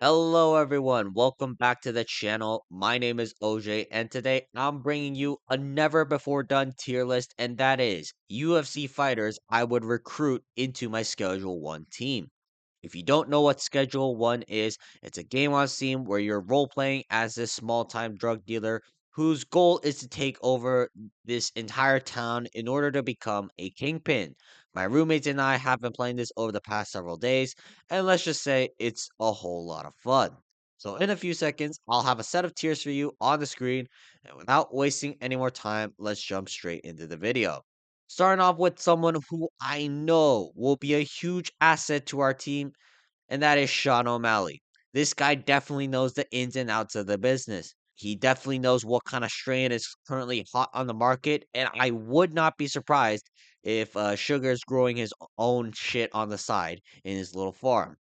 Hello, everyone. Welcome back to the channel. My name is OJ, and today I'm bringing you a never before done tier list, and that is UFC fighters I would recruit into my Schedule 1 team. If you don't know what Schedule 1 is, it's a game on Steam where you're role playing as this small time drug dealer whose goal is to take over this entire town in order to become a kingpin. My roommates and I have been playing this over the past several days, and let's just say it's a whole lot of fun. So, in a few seconds, I'll have a set of tiers for you on the screen, and without wasting any more time, let's jump straight into the video. Starting off with someone who I know will be a huge asset to our team, and that is Sean O'Malley. This guy definitely knows the ins and outs of the business. He definitely knows what kind of strain is currently hot on the market, and I would not be surprised if Sugar is growing his own shit on the side in his little farm.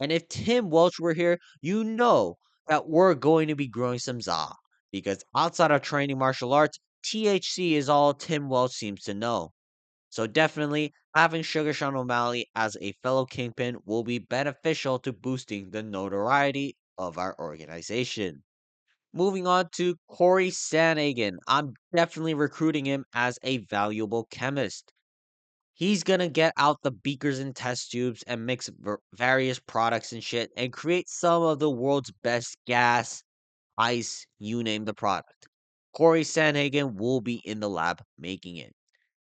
And if Tim Welch were here, you know that we're going to be growing some za. Because outside of training martial arts, THC is all Tim Welch seems to know. So definitely having Sugar Sean O'Malley as a fellow kingpin will be beneficial to boosting the notoriety of our organization. Moving on to Corey Sanagan. I'm definitely recruiting him as a valuable chemist. He's gonna get out the beakers and test tubes and mix various products and shit and create some of the world's best gas, ice, you name the product. Corey Sanhagen will be in the lab making it.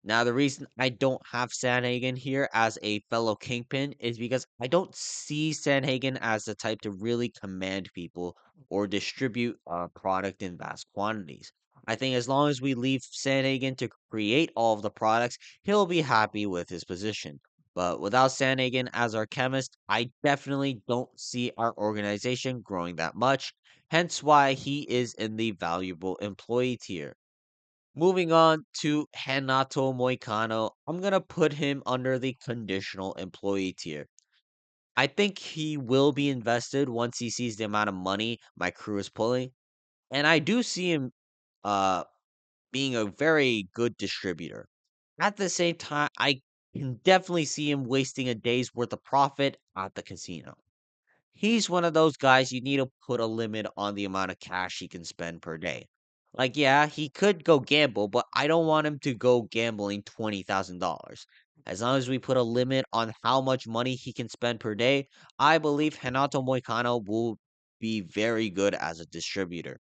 Now, the reason I don't have Sanhagen here as a fellow kingpin is because I don't see Sanhagen as the type to really command people or distribute a product in vast quantities. I think as long as we leave Sanhagen to create all of the products, he'll be happy with his position. But without Sanhagen as our chemist, I definitely don't see our organization growing that much, hence why he is in the valuable employee tier. Moving on to Hanato Moicano, I'm gonna put him under the conditional employee tier. I think he will be invested once he sees the amount of money my crew is pulling, and I do see him uh being a very good distributor. At the same time, I can definitely see him wasting a day's worth of profit at the casino. He's one of those guys you need to put a limit on the amount of cash he can spend per day. Like, yeah, he could go gamble, but I don't want him to go gambling $20,000. As long as we put a limit on how much money he can spend per day, I believe Renato Moicano will be very good as a distributor.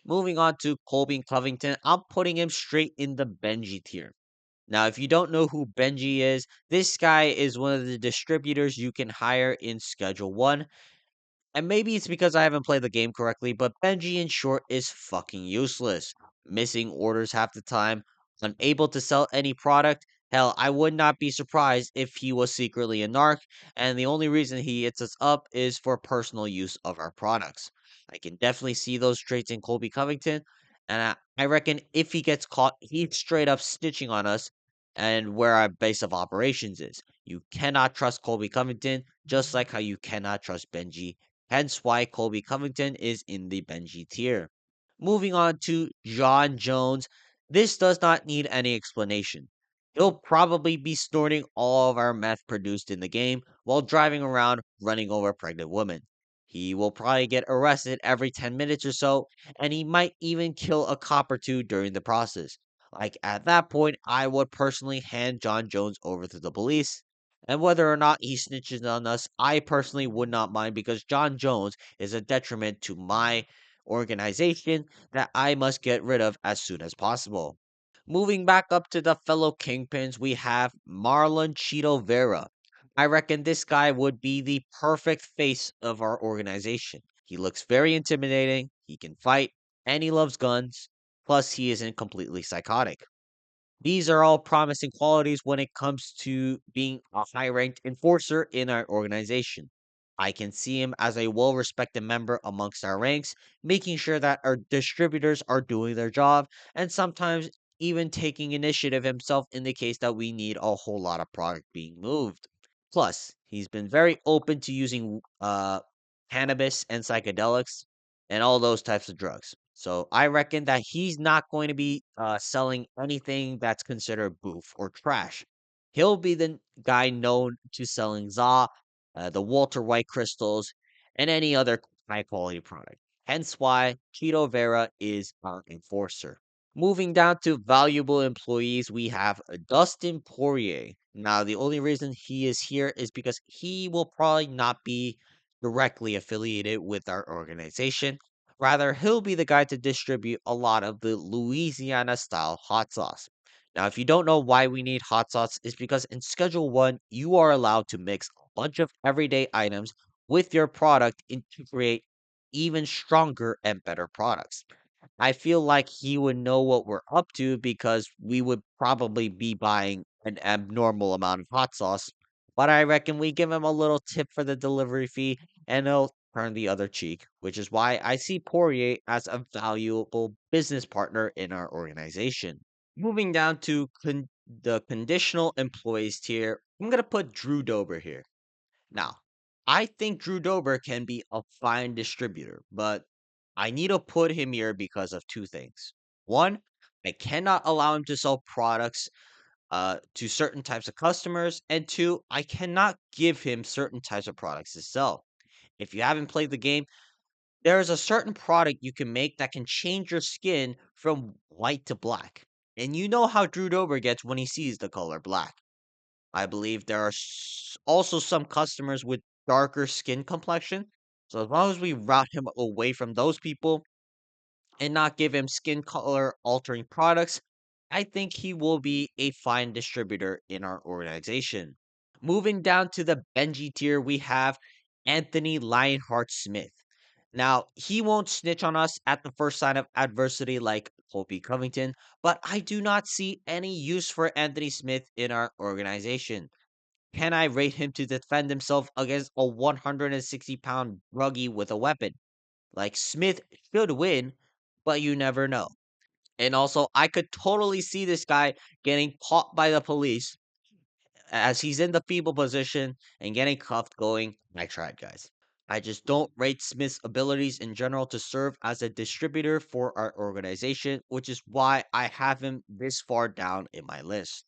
Moving on to Colby Covington, I'm putting him straight in the Benji tier. Now, if you don't know who Benji is, this guy is one of the distributors you can hire in Schedule 1, and maybe it's because I haven't played the game correctly, but Benji in short is fucking useless. Missing orders half the time, unable to sell any product. Hell, I would not be surprised if he was secretly a narc, and the only reason he hits us up is for personal use of our products. I can definitely see those traits in Colby Covington, and I reckon if he gets caught, he's straight up stitching on us and where our base of operations is. You cannot trust Colby Covington, just like how you cannot trust Benji, hence why Colby Covington is in the Benji tier. Moving on to John Jones. This does not need any explanation. He'll probably be snorting all of our meth produced in the game while driving around running over pregnant women. He will probably get arrested every 10 minutes or so, and he might even kill a cop or two during the process. Like at that point, I would personally hand John Jones over to the police, and whether or not he snitches on us, I personally would not mind because John Jones is a detriment to my organization that I must get rid of as soon as possible. Moving back up to the fellow kingpins, we have Marlon Cheeto Vera. I reckon this guy would be the perfect face of our organization. He looks very intimidating, he can fight, and he loves guns. Plus, he isn't completely psychotic. These are all promising qualities when it comes to being a high ranked enforcer in our organization. I can see him as a well respected member amongst our ranks, making sure that our distributors are doing their job, and sometimes even taking initiative himself in the case that we need a whole lot of product being moved. Plus, he's been very open to using cannabis and psychedelics and all those types of drugs. So I reckon that he's not going to be selling anything that's considered boof or trash. He'll be the guy known to selling za, the Walter White crystals, and any other high quality product. Hence why Cheeto Vera is our enforcer. Moving down to valuable employees, we have Dustin Poirier. Now, the only reason he is here is because he will probably not be directly affiliated with our organization. Rather, he'll be the guy to distribute a lot of the Louisiana style hot sauce. Now, if you don't know why we need hot sauce, is because in Schedule 1, you are allowed to mix a bunch of everyday items with your product to create even stronger and better products. I feel like he would know what we're up to because we would probably be buying an abnormal amount of hot sauce. But I reckon we give him a little tip for the delivery fee and he'll turn the other cheek, which is why I see Poirier as a valuable business partner in our organization. Moving down to the conditional employees tier, I'm going to put Drew Dober here. Now, I think Drew Dober can be a fine distributor, but I need to put him here because of two things. One, I cannot allow him to sell products to certain types of customers. And two, I cannot give him certain types of products to sell. If you haven't played the game, there is a certain product you can make that can change your skin from white to black. And you know how Drew Dober gets when he sees the color black. I believe there are also some customers with darker skin complexion. So as long as we route him away from those people and not give him skin color altering products, I think he will be a fine distributor in our organization. Moving down to the Benji tier, we have Anthony Lionheart Smith. Now, he won't snitch on us at the first sign of adversity like Colby Covington, but I do not see any use for Anthony Smith in our organization. Can I rate him to defend himself against a 160-pound druggie with a weapon? Like, Smith should win, but you never know. And also, I could totally see this guy getting caught by the police as he's in the feeble position and getting cuffed, going, I tried, guys. I just don't rate Smith's abilities in general to serve as a distributor for our organization, which is why I have him this far down in my list.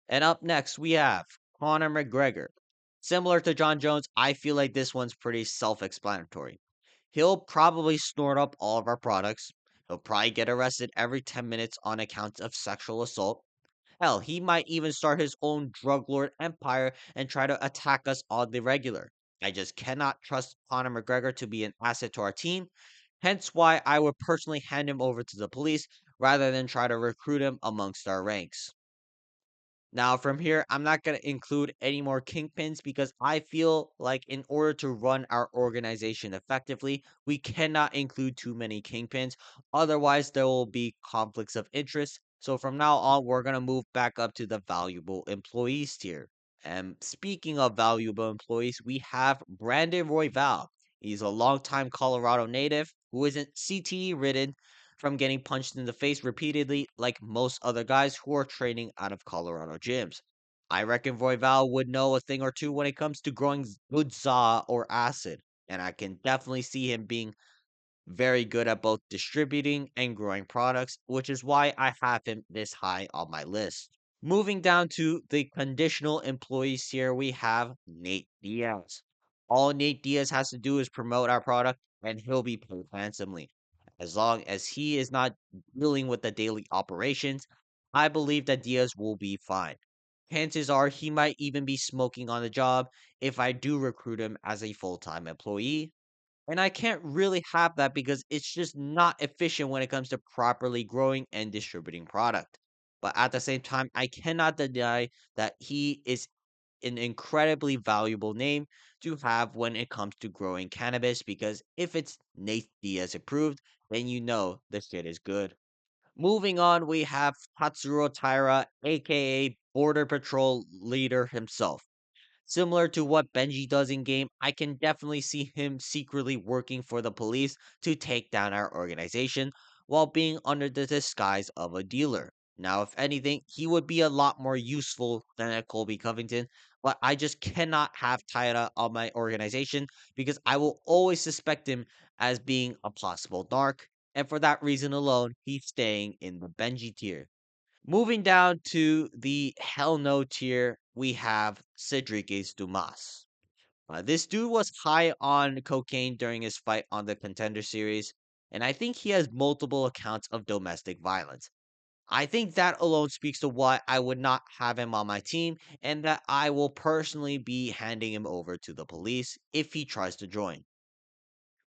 And up next, we have Conor McGregor. Similar to John Jones, I feel like this one's pretty self explanatory. He'll probably snort up all of our products. He'll probably get arrested every 10 minutes on account of sexual assault. Hell, he might even start his own drug lord empire and try to attack us on the regular. I just cannot trust Conor McGregor to be an asset to our team, hence why I would personally hand him over to the police rather than try to recruit him amongst our ranks. Now, from here, I'm not going to include any more kingpins because I feel like in order to run our organization effectively, we cannot include too many kingpins. Otherwise, there will be conflicts of interest. So from now on, we're going to move back up to the valuable employees tier. And speaking of valuable employees, we have Brandon Royval. He's a longtime Colorado native who isn't CTE ridden from getting punched in the face repeatedly like most other guys who are training out of Colorado gyms. I reckon Royval would know a thing or two when it comes to growing good za or acid, and I can definitely see him being very good at both distributing and growing products, which is why I have him this high on my list. Moving down to the conditional employees here, we have Nate Diaz. All Nate Diaz has to do is promote our product, and he'll be paid handsomely. As long as he is not dealing with the daily operations, I believe that Diaz will be fine. Chances are he might even be smoking on the job if I do recruit him as a full time employee, and I can't really have that because it's just not efficient when it comes to properly growing and distributing product. But at the same time, I cannot deny that he is an incredibly valuable name to have when it comes to growing cannabis because if it's Nate Diaz approved, then you know the shit is good. Moving on, we have Tatsuro Taira, aka Border Patrol leader himself. Similar to what Benji does in game, I can definitely see him secretly working for the police to take down our organization while being under the disguise of a dealer. Now, if anything, he would be a lot more useful than a Colby Covington, but I just cannot have Tyra on my organization because I will always suspect him as being a possible narc, and for that reason alone, he's staying in the Benji tier. Moving down to the hell no tier, we have Cedric Dumas. This dude was high on cocaine during his fight on the Contender Series, and I think he has multiple accounts of domestic violence. I think that alone speaks to why I would not have him on my team and that I will personally be handing him over to the police if he tries to join.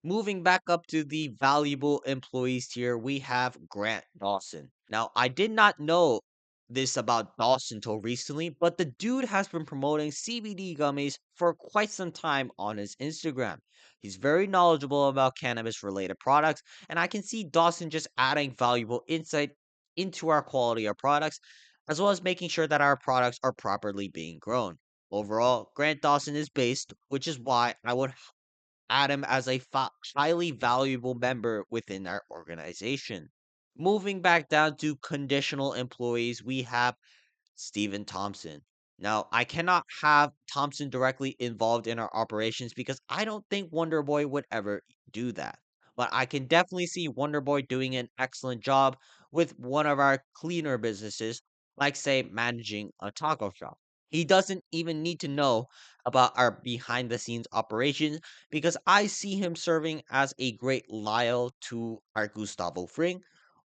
Moving back up to the valuable employees tier, we have Grant Dawson. Now, I did not know this about Dawson till recently, but the dude has been promoting CBD gummies for quite some time on his Instagram. He's very knowledgeable about cannabis related products, and I can see Dawson just adding valuable insight into our quality of products, as well as making sure that our products are properly being grown. Overall, Grant Dawson is based, which is why I would add him as a highly valuable member within our organization. Moving back down to conditional employees, we have Stephen Thompson. Now, I cannot have Thompson directly involved in our operations because I don't think Wonder Boy would ever do that. But I can definitely see Wonder Boy doing an excellent job with one of our cleaner businesses, like, say, managing a taco shop. He doesn't even need to know about our behind the scenes operations because I see him serving as a great Lyle to our Gustavo Fring.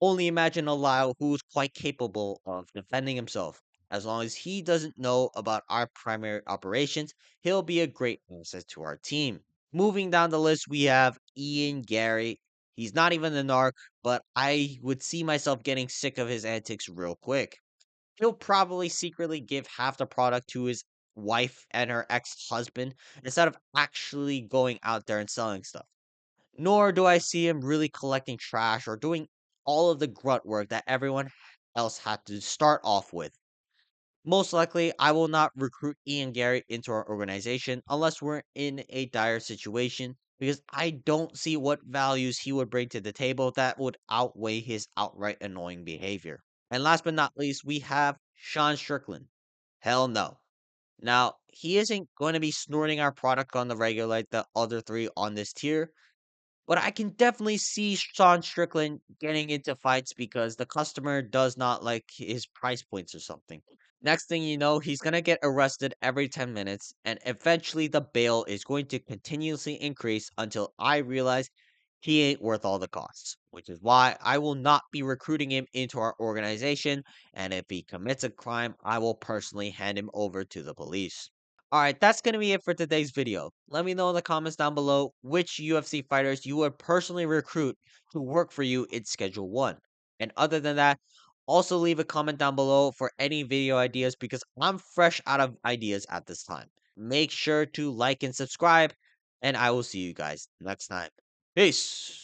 Only imagine a Lyle who's quite capable of defending himself. As long as he doesn't know about our primary operations, he'll be a great asset to our team. Moving down the list, we have Ian Gary. He's not even a narc, but I would see myself getting sick of his antics real quick. He'll probably secretly give half the product to his wife and her ex husband instead of actually going out there and selling stuff. Nor do I see him really collecting trash or doing all of the grunt work that everyone else had to start off with. Most likely, I will not recruit Ian Gary into our organization unless we're in a dire situation because I don't see what values he would bring to the table that would outweigh his outright annoying behavior. And last but not least, we have Sean Strickland. Hell no. Now, he isn't going to be snorting our product on the regular like the other three on this tier, but I can definitely see Sean Strickland getting into fights because the customer does not like his price points or something. Next thing you know, he's going to get arrested every 10 minutes, and eventually the bail is going to continuously increase until I realize he ain't worth all the costs, which is why I will not be recruiting him into our organization, and if he commits a crime, I will personally hand him over to the police. Alright, that's going to be it for today's video. Let me know in the comments down below which UFC fighters you would personally recruit to work for you in Schedule 1. And other than that, also leave a comment down below for any video ideas because I'm fresh out of ideas at this time. Make sure to like and subscribe, and I will see you guys next time. Peace!